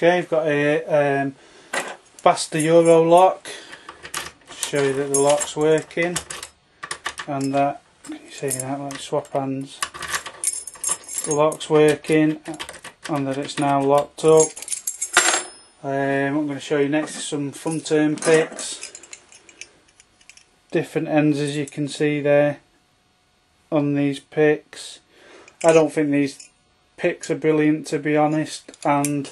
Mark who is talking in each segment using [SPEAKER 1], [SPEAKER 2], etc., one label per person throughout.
[SPEAKER 1] Okay, I've got a basta Euro lock. Show you that the lock's working, and that, can you see that? Let's swap hands. The lock's working, and that it's now locked up. I'm going to show you next some thumb turn picks. Different ends, as you can see there on these picks. I don't think these picks are brilliant, to be honest, and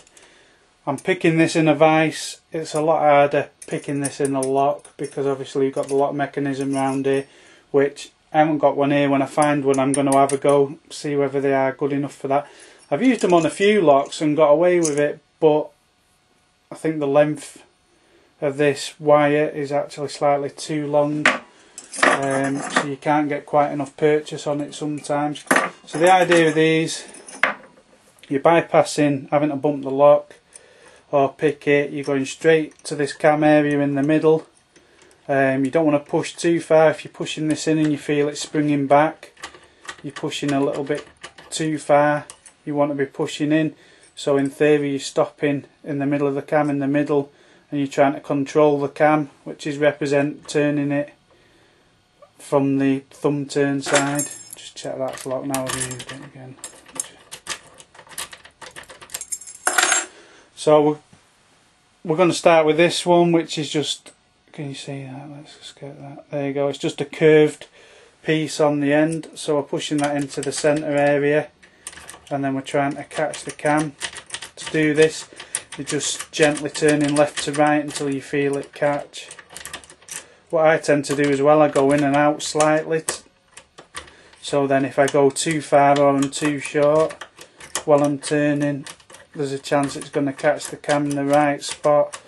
[SPEAKER 1] I'm picking this in a vise. It's a lot harder picking this in a lock because obviously you've got the lock mechanism around here, which I haven't got one here. When I find one, I'm going to have a go, see whether they are good enough for that. I've used them on a few locks and got away with it, but I think the length of this wire is actually slightly too long, so you can't get quite enough purchase on it sometimes. So the idea of these, you're bypassing having to bump the lock or pick it. You're going straight to this cam area in the middle. You don't want to push too far. If you're pushing this in and you feel it springing back, you're pushing a little bit too far. You want to be pushing in, so in theory you're stopping in the middle of the cam in the middle, and you're trying to control the cam, which is turning it from the thumb turn side. Just check that's locked now. I've used it again. So we're going to start with this one, which is just, can you see that? Let's just get that. There you go. It's just a curved piece on the end. So we're pushing that into the centre area, and then we're trying to catch the cam. To do this, you're just gently turning left to right until you feel it catch. What I tend to do as well, I go in and out slightly. So then if I go too far or I'm too short while I'm turning, there's a chance it's going to catch the cam in the right spot.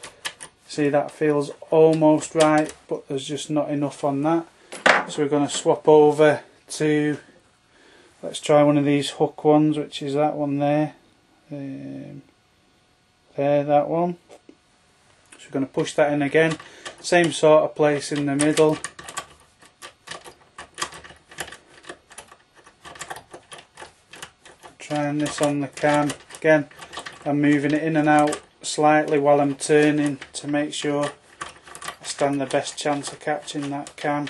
[SPEAKER 1] See, that feels almost right, but there's just not enough on that. So we're going to swap over to, let's try one of these hook ones, which is that one there. There, that one. So we're going to push that in again. Same sort of place in the middle. Trying this on the cam. Again, I'm moving it in and out slightly while I'm turning to make sure I stand the best chance of catching that cam.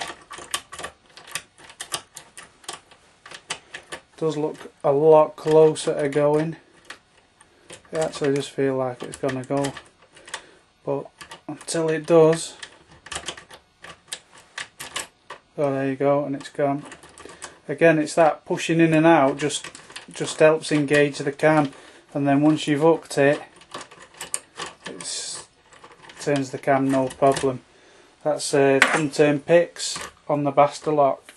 [SPEAKER 1] Does look a lot closer to going. I actually just feel like it's gonna go, but until it does, oh, there you go, and it's gone. Again, it's that pushing in and out just helps engage the cam, and then once you've hooked it, it turns the cam no problem. That's thumb turn picks on the basta lock.